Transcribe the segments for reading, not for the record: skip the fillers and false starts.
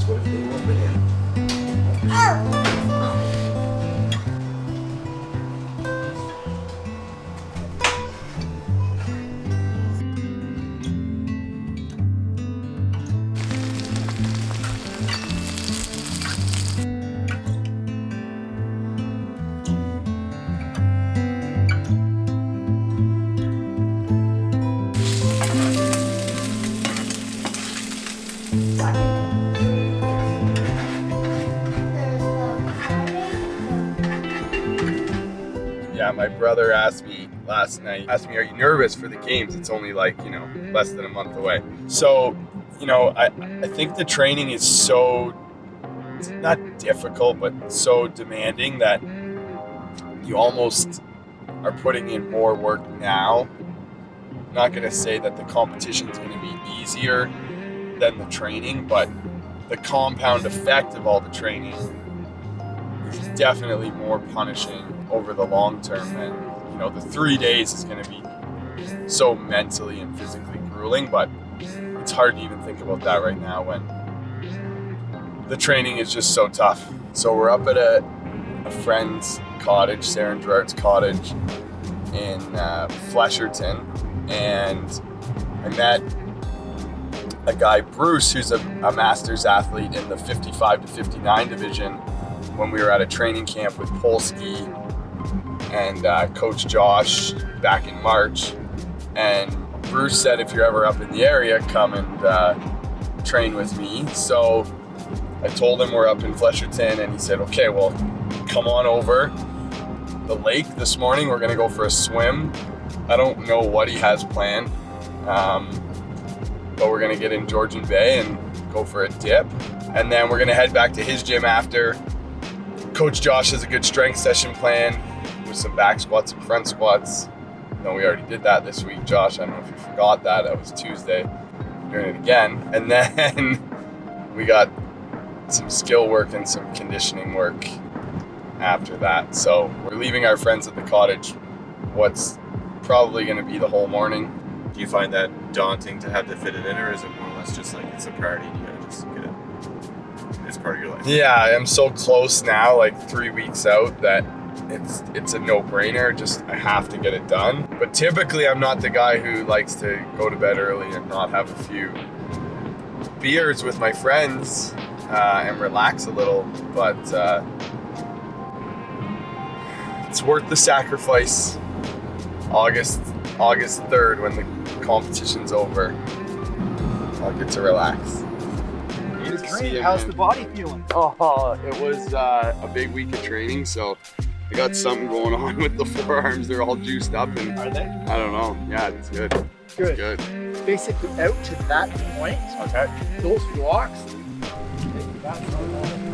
What if they want banana? Yeah, my brother asked me last night, are you nervous for the games? It's only like, less than a month away. So, I think the training is so, it's not difficult, but so demanding that you almost are putting in more work now. I'm not going to say that the competition is going to be easier than the training, but the compound effect of all the training is definitely more punishing over the long term. And the 3 days is going to be so mentally and physically grueling, but it's hard to even think about that right now when the training is just so tough. So we're up at a friend's cottage, Sarah and Gerard's cottage in Flesherton, and I met a guy, Bruce, who's a master's athlete in the 55 to 59 division when we were at a training camp with Polsky and Coach Josh back in March. And Bruce said, if you're ever up in the area, come and train with me. So I told him we're up in Flesherton, and he said, okay, well, come on over the lake this morning. We're going to go for a swim. I don't know what he has planned, but we're going to get in Georgian Bay and go for a dip. And then we're going to head back to his gym after. Coach Josh has a good strength session plan with some back squats and front squats. No, we already did that this week, Josh. I don't know if you forgot that. That was Tuesday. We're doing it again. And then we got some skill work and some conditioning work after that. So we're leaving our friends at the cottage what's probably going to be the whole morning. Do you find that daunting to have to fit it in, or is it more or less just like it's a priority and you gotta just get it? It's part of your life. Yeah, I'm so close now, like 3 weeks out, that it's a no-brainer. Just I have to get it done. But typically I'm not the guy who likes to go to bed early and not have a few beers with my friends and relax a little. But it's worth the sacrifice. August 3rd, when the competition's over, I'll get to relax. How's the body feeling? Oh, it was a big week of training, so I got something going on with the forearms. They're all juiced up, and Are they? I don't know. Yeah, it's good. Good. It's good. Basically, out to that point, Okay. those blocks.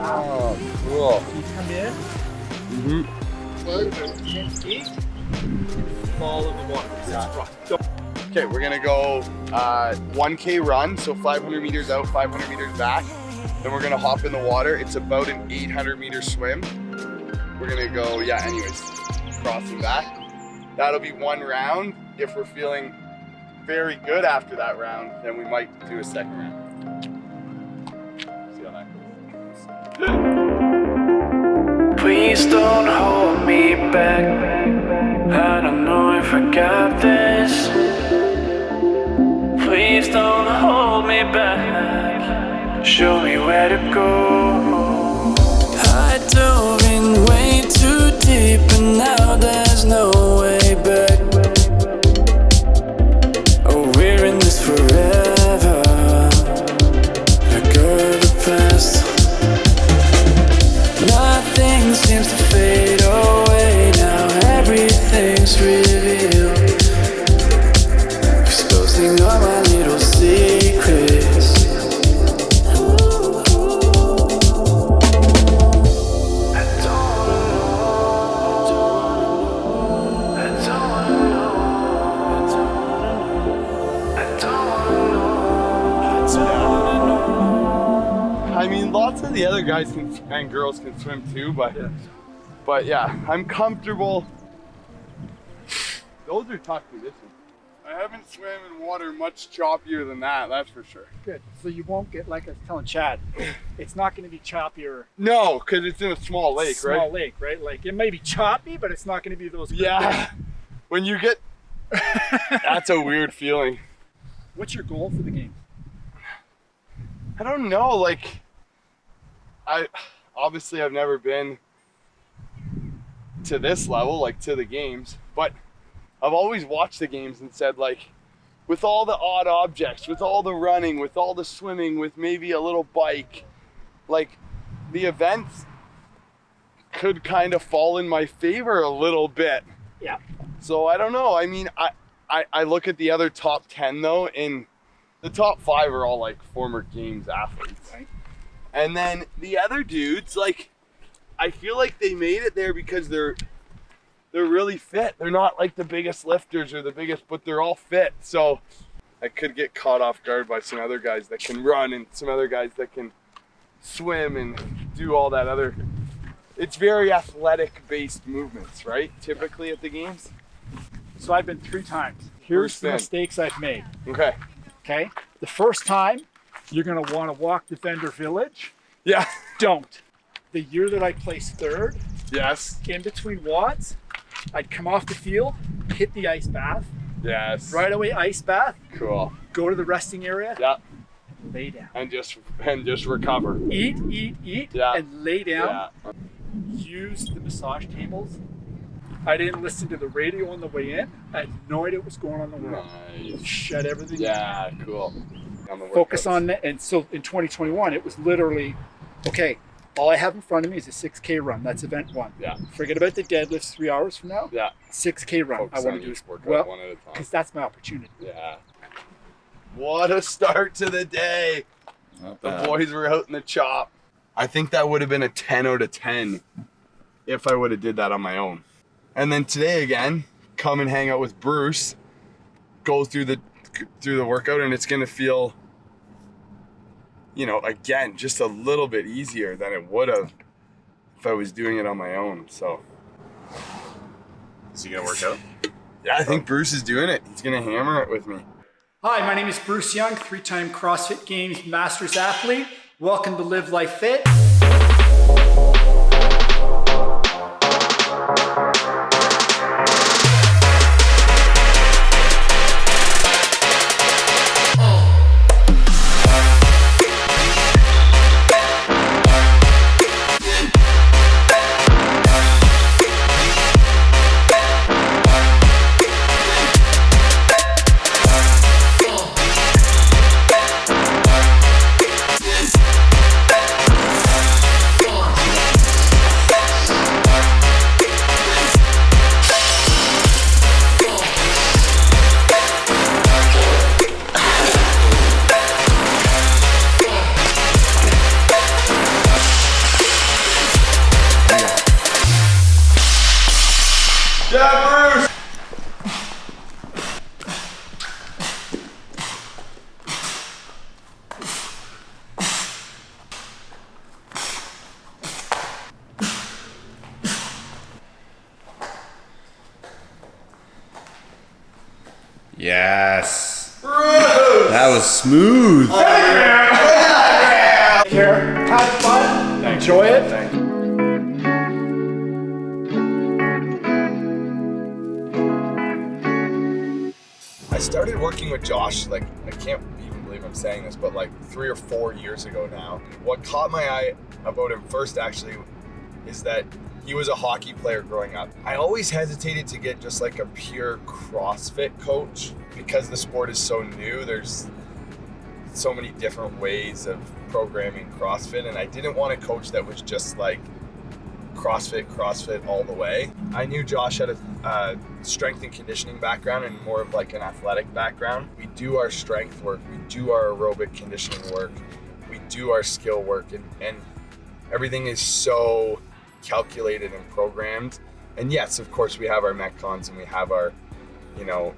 Oh, cool. You come in, Mm-hmm. 10 feet, follow the water. Okay, we're gonna go 1K run, so 500 meters out, 500 meters back. Then we're gonna hop in the water. It's about an 800 meter swim. We're gonna go, anyways, crossing back. That'll be one round. If we're feeling very good after that round, then we might do a second round. See how that goes. Please don't hold me back. I don't know if I got this. Please don't hold me back. Show me where to go. I dove in way too deep, and now there's no way back. Oh, we're in this forever. Let go of the past. Nothing seems to fade away now. Everything's revealed, exposing all my little secrets. I mean, lots of the other guys and girls can swim too, but yeah, I'm comfortable. Those are tough conditions. I haven't swam in water much choppier than that's for sure. Good. So you won't get, like I was telling Chad, it's not going to be choppier. No, because it's in a small lake, right? Small lake, right? Like it may be choppy, but it's not going to be those. Yeah. When you get, that's a weird feeling. What's your goal for the game? I don't know. Like, I've never been to this level, like to the games, but I've always watched the games and said, like, with all the odd objects, with all the running, with all the swimming, with maybe a little bike, like the events could kind of fall in my favor a little bit. Yeah. So I don't know. I mean, I look at the other top 10 though, and the top 5 are all like former games athletes. Right. And then the other dudes, like, I feel like they made it there because they're really fit. They're not like the biggest lifters or the biggest, but they're all fit. So I could get caught off guard by some other guys that can run and some other guys that can swim and do all that other. It's very athletic-based movements, right? Typically at the games. So I've been 3 times. Here's the mistakes I've made. Okay. Okay. The first time, you're going to want to walk the vendor village. Yeah. Don't. The year that I placed 3rd, Yes. in between watts, I'd come off the field, hit the ice bath. Yes. Right away, ice bath. Cool. Go to the resting area. Yeah. Lay down. And just recover. Eat, Yeah. and lay down. Yeah. Use the massage tables. I didn't listen to the radio on the way in. I had no idea what was going on in the world. Nice. Shut everything Yeah, cool. Focus on that. And so in 2021, it was literally, okay, all I have in front of me is a 6K run. That's event 1. Yeah. Forget about the deadlifts 3 hours from now. Yeah. 6K run. Focus I want on to do each this workout one at a time. because that's my opportunity. Yeah. What a start to the day. The boys were out in the chop. I think that would have been a 10 out of 10 if I would have did that on my own. And then today again, come and hang out with Bruce, go through the workout, and it's gonna feel, you know, again, just a little bit easier than it would have if I was doing it on my own. So Is he gonna work out? yeah, I think Bruce is doing it. He's gonna hammer it with me. Hi, my name is Bruce Young, 3-time CrossFit Games Masters athlete. Welcome to Live Life Fit. Yeah, Bruce! Yes. That was smooth. Take care. Have fun. Enjoy it. I started working with Josh, like, I can't even believe I'm saying this, but like 3 or 4 years ago now. What caught my eye about him first actually is that he was a hockey player growing up. I always hesitated to get just like a pure CrossFit coach because the sport is so new. There's so many different ways of programming CrossFit, and I didn't want a coach that was just like CrossFit all the way. I knew Josh had a strength and conditioning background and more of like an athletic background. We do our strength work, we do our aerobic conditioning work, we do our skill work, and everything is so calculated and programmed. And yes, of course, we have our Metcons and we have our, you know,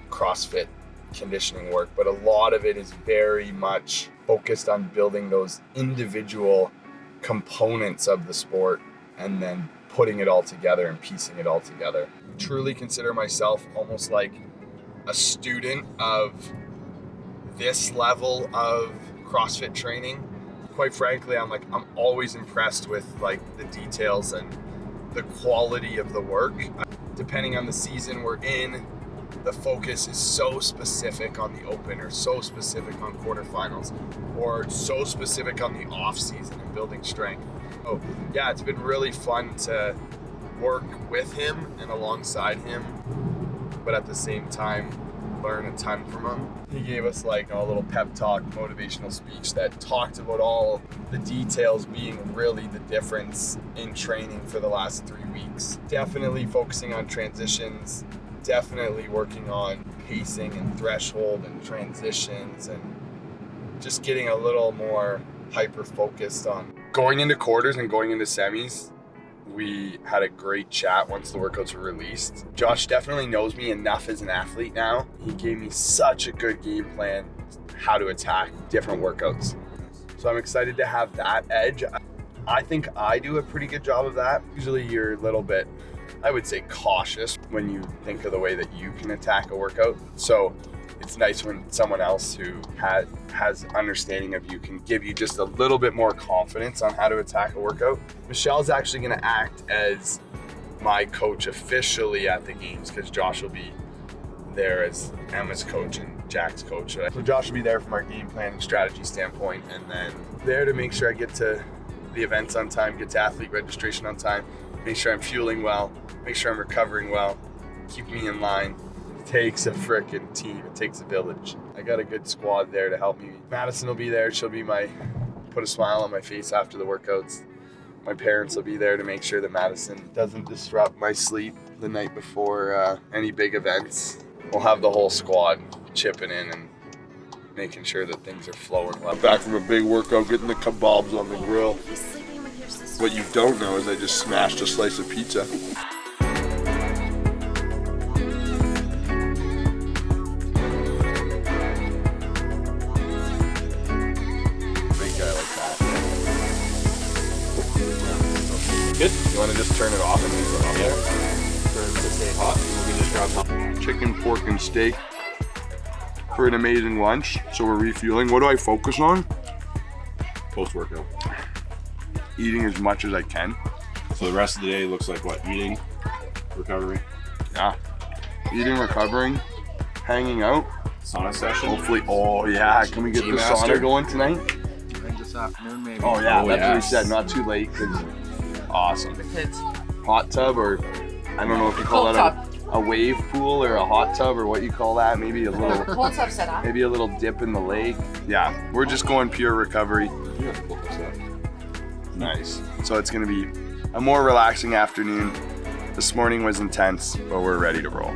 CrossFit conditioning work, but a lot of it is very much focused on building those individual components of the sport and then putting it all together and piecing it all together. I truly consider myself almost like a student of this level of CrossFit training, quite frankly, I'm always impressed with like the details and the quality of the work. Depending on the season we're in, the focus is so specific on the open, or so specific on quarterfinals, or so specific on the off season and building strength. So yeah, it's been really fun to work with him and alongside him, but at the same time learn a ton from him. He gave us like a little pep talk, motivational speech that talked about all the details being really the difference in training for the last 3 weeks. Definitely focusing on transitions, definitely working on pacing and threshold and transitions, and just getting a little more hyper focused on going into quarters and going into semis. We had a great chat once the workouts were released. Josh definitely knows me enough as an athlete now. He gave me such a good game plan how to attack different workouts. So I'm excited to have that edge. I think I do a pretty good job of that. Usually you're a little bit, I would say, cautious when you think of the way that you can attack a workout. So it's nice when someone else who has understanding of you can give you just a little bit more confidence on how to attack a workout. Michelle's actually going to act as my coach officially at the games, because Josh will be there as Emma's coach and Jack's coach. So Josh will be there from our game planning strategy standpoint, and then there to make sure I get to the events on time, get to athlete registration on time, make sure I'm fueling well, make sure I'm recovering well, keep me in line. It takes a frickin' team. It takes a village. I got a good squad there to help me. Madison will be there. She'll be put a smile on my face after the workouts. My parents will be there to make sure that Madison doesn't disrupt my sleep the night before any big events. We'll have the whole squad chipping in and making sure that things are flowing well. Back from a big workout, getting the kebabs on the grill. What you don't know is I just smashed a slice of pizza. Good. You want to just turn it off and leave it on there? Turn it to stay hot. We can just grab Chicken, pork, and steak for an amazing lunch. So we're refueling. What do I focus on? Post-workout. Eating as much as I can. So the rest of the day looks like what? Eating, recovery, Yeah. Eating, recovering, hanging out. sauna session. Hopefully, oh yeah, can we get the G-Master. sauna going tonight? This afternoon, maybe. Oh yeah, Oh, that's what he yes. said. Not too late. 'Cause awesome. The kids. Hot tub, or I don't know if you call Cold that a wave pool or a hot tub, or what you call that. Maybe a little, Cold tub set up. maybe a little dip in the lake. Yeah, we're just going pure recovery. Yeah, pull this up. Nice. So it's gonna be a more relaxing afternoon. This morning was intense, but we're ready to roll.